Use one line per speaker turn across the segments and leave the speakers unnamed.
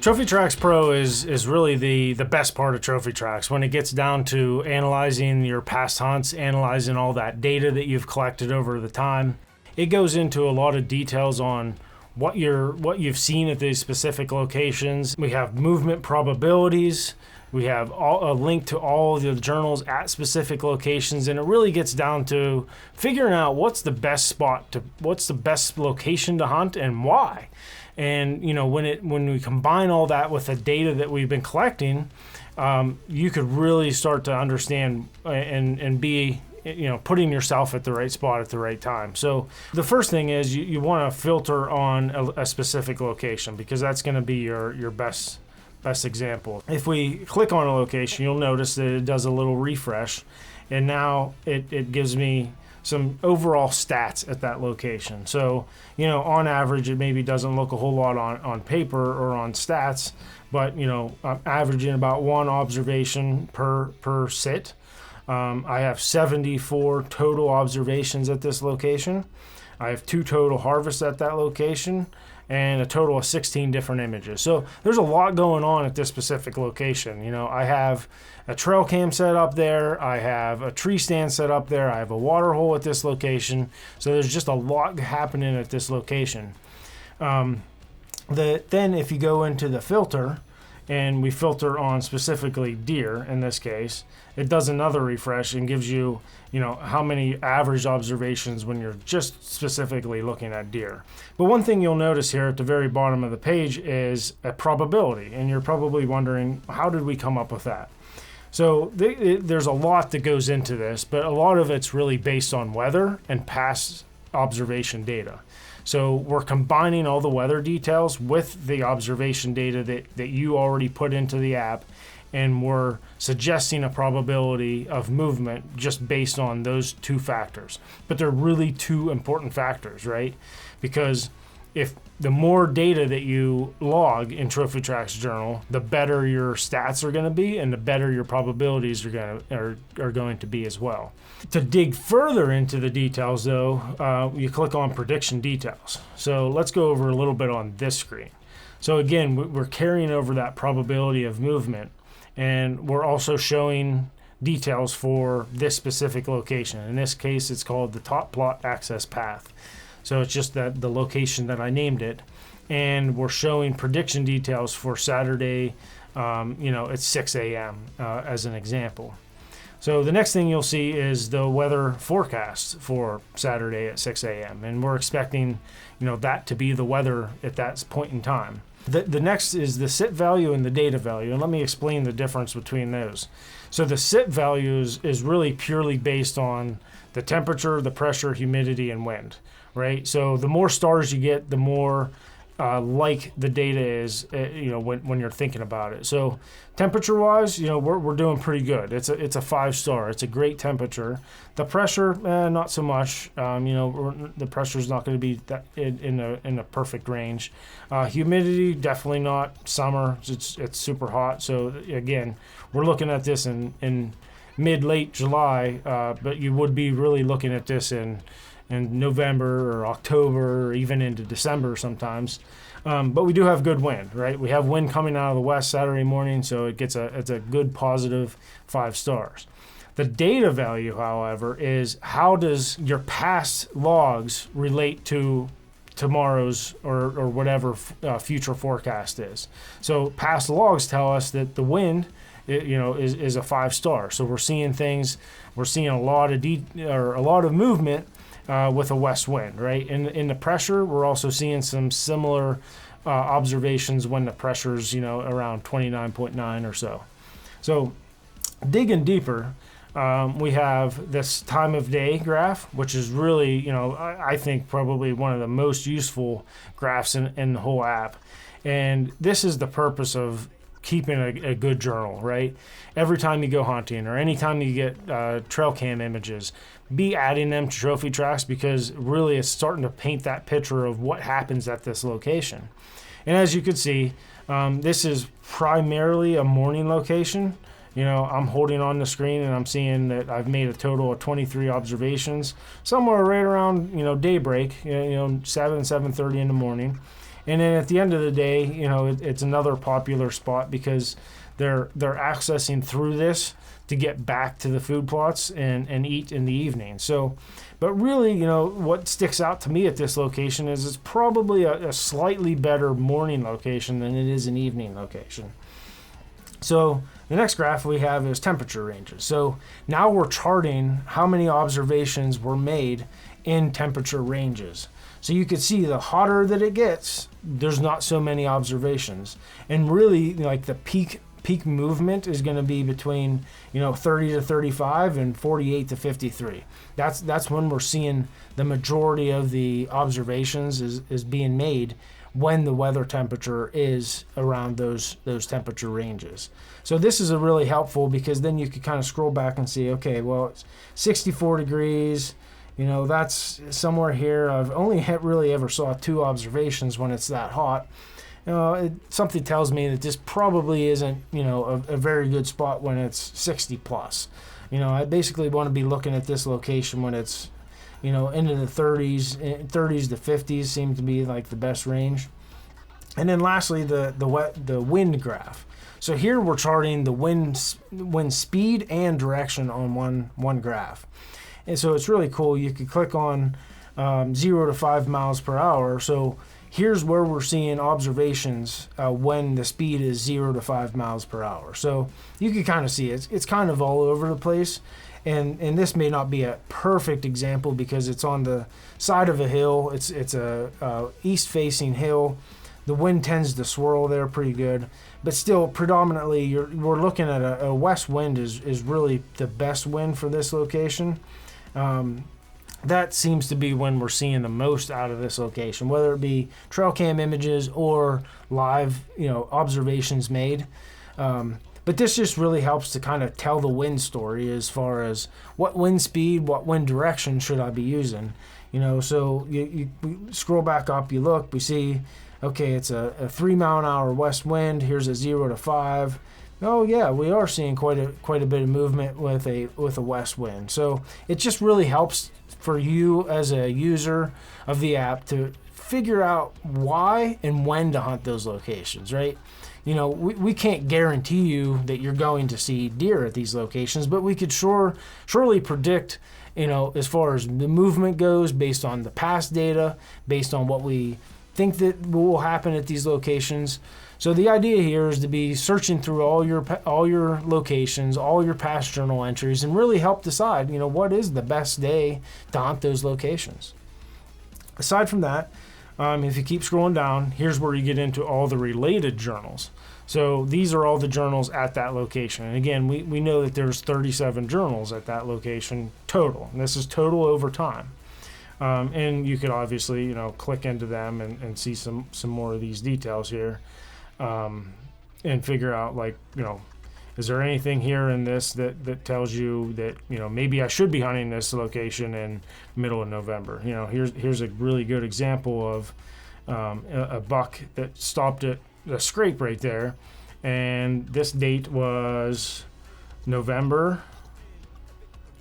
TrophyTracks PRO is really the best part of TrophyTracks when it gets down to analyzing your past hunts, analyzing all that data that you've collected over the time. It goes into a lot of details on what you've seen at these specific locations. We have movement probabilities. We have a link to all of the journals at specific locations, and it really gets down to figuring out what's the best location to hunt and why. And when we combine all that with the data that we've been collecting, you could really start to understand and be putting yourself at the right spot at the right time. So the first thing is you want to filter on a specific location, because that's going to be your best example. If we click on a location, you'll notice that it does a little refresh, and now it gives me some overall stats at that location. So, on average, it maybe doesn't look a whole lot on paper or on stats, but, I'm averaging about one observation per sit. I have 74 total observations at this location. I have 2 total harvests at that location, and a total of 16 different images. So there's a lot going on at this specific location. I have a trail cam set up there. I have a tree stand set up there. I have a water hole at this location. So there's just a lot happening at this location. Then if you go into the filter, and we filter on specifically deer in this case, it does another refresh and gives you, how many average observations when you're just specifically looking at deer. But one thing you'll notice here at the very bottom of the page is a probability, and you're probably wondering, how did we come up with that? So there's a lot that goes into this, but a lot of it's really based on weather and past observation data. So we're combining all the weather details with the observation data that you already put into the app, and we're suggesting a probability of movement just based on those 2 factors. But they're really 2 important factors, right? Because if the more data that you log in TrophyTracks journal, the better your stats are going to be, and the better your probabilities are going to be as well. To dig further into the details, though, you click on prediction details. So let's go over a little bit on this screen. So again, we're carrying over that probability of movement, and we're also showing details for this specific location. In this case, it's called the top plot access path. So it's just that the location that I named it, and we're showing prediction details for Saturday, at 6 a.m. As an example. So the next thing you'll see is the weather forecast for Saturday at 6 a.m. And we're expecting, that to be the weather at that point in time. The next is the sit value and the data value, and let me explain the difference between those. So the sit value is really purely based on the temperature, the pressure, humidity, and wind, right? So the more stars you get, the more like the data is, when you're thinking about it. So temperature-wise, we're doing pretty good. It's a 5-star. It's a great temperature. The pressure, not so much. The pressure's not going to be that in a perfect range. Humidity, definitely not. Summer, it's super hot. So again, we're looking at this in mid-late July, but you would be really looking at this in November or October or even into December sometimes. But we do have good wind, right? We have wind coming out of the west Saturday morning, so it's a good positive 5 stars. The data value, however, is how does your past logs relate to tomorrow's or whatever future forecast is. So past logs tell us that the wind is a 5-star. So we're seeing a lot of movement with a west wind, right? In the pressure, we're also seeing some similar observations when the pressure's around 29.9 or so. So digging deeper, we have this time of day graph, which is really, I think probably one of the most useful graphs in the whole app. And this is the purpose of keeping a good journal, right? Every time you go hunting or anytime you get trail cam images, be adding them to TrophyTracks, because really it's starting to paint that picture of what happens at this location. And as you can see, this is primarily a morning location. I'm holding on the screen and I'm seeing that I've made a total of 23 observations, somewhere right around, daybreak, 7:30 in the morning. And then at the end of the day, you know, it's another popular spot because they're accessing through this to get back to the food plots and eat in the evening. So, but really, you know, what sticks out to me at this location is it's probably a slightly better morning location than it is an evening location. So the next graph we have is temperature ranges. So now we're charting how many observations were made in temperature ranges. So you can see the hotter that it gets, there's not so many observations. And really, like, the peak movement is going to be between, you know, 30 to 35 and 48 to 53. That's when we're seeing the majority of the observations is being made when the weather temperature is around those temperature ranges. So this is a really helpful, because then you could kind of scroll back and see, okay, well, it's 64 degrees, you know, that's somewhere here. I've only really ever saw 2 observations when it's that hot. Something tells me that this probably isn't, you know, a very good spot when it's 60 plus. You know, I basically want to be looking at this location when it's, you know, into the 30s to 50s seem to be like the best range. And then lastly, the wind graph. So here we're charting the wind speed and direction on one graph. And so it's really cool. You could click on 0 to 5 miles per hour. So here's where we're seeing observations when the speed is 0 to 5 miles per hour. So you can kind of see it's kind of all over the place. And this may not be a perfect example because it's on the side of a hill. It's a east-facing hill. The wind tends to swirl there pretty good. But still, predominantly, we're looking at a west wind is really the best wind for this location. That seems to be when we're seeing the most out of this location, whether it be trail cam images or live, you know, observations made. But this just really helps to kind of tell the wind story as far as what wind speed, what wind direction should I be using. You know, so you scroll back up, you look, we see, okay, it's a 3 mile an hour west wind. Here's a 0 to 5. Oh yeah, we are seeing quite a bit of movement with a west wind. So it just really helps for you as a user of the app to figure out why and when to hunt those locations, right? You know, we can't guarantee you that you're going to see deer at these locations, but we could surely predict, you know, as far as the movement goes, based on the past data, based on what we think that will happen at these locations. So the idea here is to be searching through all your locations, all your past journal entries, and really help decide, you know, what is the best day to hunt those locations. Aside from that, if you keep scrolling down, here's where you get into all the related journals. So these are all the journals at that location. And again, we know that there's 37 journals at that location total. And this is total over time. And you could obviously, you know, click into them and see some more of these details here. And figure out, like, you know, is there anything here in this that tells you that, you know, maybe I should be hunting this location in middle of November. You know, here's a really good example of a buck that stopped at a scrape right there, and this date was November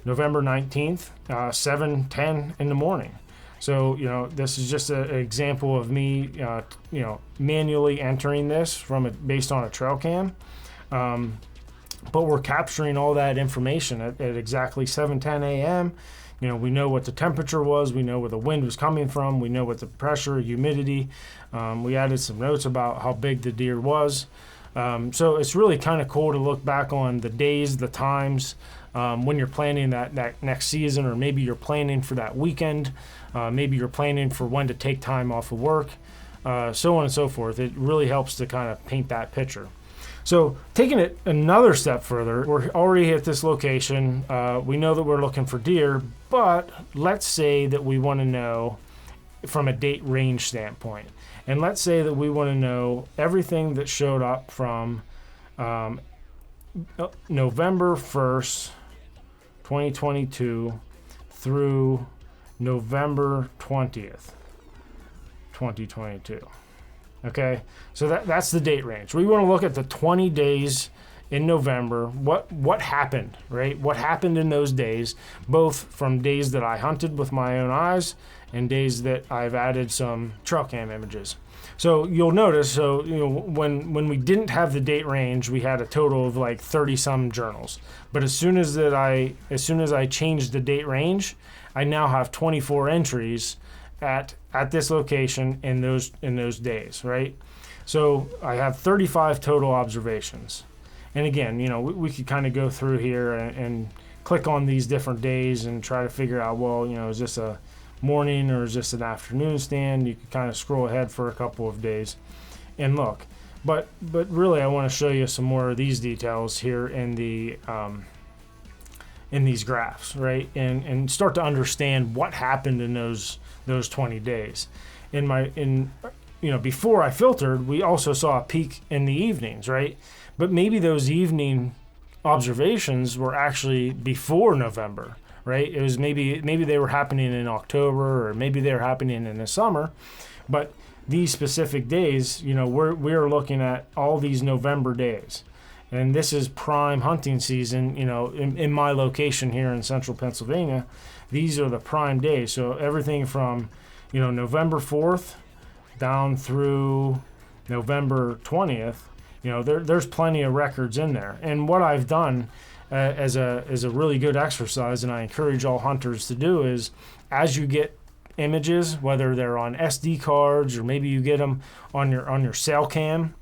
19th, 7:10 in the morning. So, you know, this is just an example of me, you know, manually entering this based on a trail cam. But we're capturing all that information at exactly 7:10 a.m. You know, we know what the temperature was. We know where the wind was coming from. We know what the pressure, humidity. We added some notes about how big the deer was. So it's really kind of cool to look back on the days, the times, when you're planning that next season, or maybe you're planning for that weekend. Maybe you're planning for when to take time off of work, so on and so forth. It really helps to kind of paint that picture. So taking it another step further, we're already at this location. We know that we're looking for deer, but let's say that we want to know from a date range standpoint. And let's say that we want to know everything that showed up from November 1st, 2022 through November 20th, 2022. Okay, so that's the date range. We want to look at the 20 days in November, what happened, right? What happened in those days, both from days that I hunted with my own eyes and days that I've added some trail cam images. So you'll notice, when we didn't have the date range, we had a total of like 30 some journals. But as soon as I changed the date range, I now have 24 entries at this location in those days, right? So I have 35 total observations. And again, we could kind of go through here and click on these different days and try to figure out, well, is this a morning or is this an afternoon stand? You could kind of scroll ahead for a couple of days and look. But really, I want to show you some more of these details here in the in these graphs, right? And start to understand what happened in those 20 days. Before I filtered, we also saw a peak in the evenings, right? But maybe those evening observations were actually before November, right? It was maybe they were happening in October, or maybe they were happening in the summer. But these specific days, we're looking at all these November days. And this is prime hunting season, in my location here in central Pennsylvania. These are the prime days. So everything from, November 4th down through November 20th, there's plenty of records in there. And what I've done as a really good exercise, and I encourage all hunters to do, is as you get images, whether they're on SD cards or maybe you get them on your cell cam,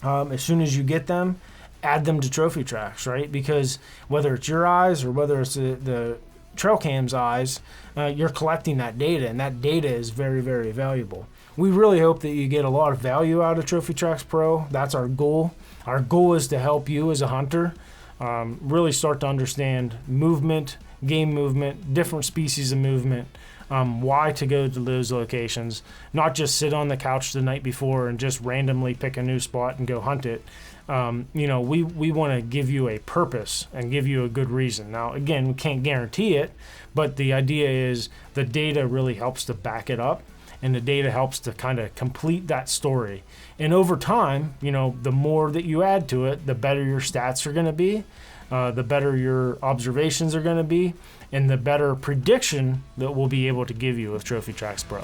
as soon as you get them, add them to TrophyTracks, right? Because whether it's your eyes or whether it's the trail cam's eyes, you're collecting that data, and that data is very, very valuable. We really hope that you get a lot of value out of TrophyTracks Pro. That's our goal. Our goal is to help you as a hunter really start to understand movement, game movement, different species of movement, why to go to those locations, not just sit on the couch the night before and just randomly pick a new spot and go hunt it. We want to give you a purpose and give you a good reason. Now, again, we can't guarantee it, but the idea is the data really helps to back it up, and the data helps to kind of complete that story. And over time, the more that you add to it, the better your stats are going to be, the better your observations are going to be, and the better prediction that we'll be able to give you with TrophyTracks Pro.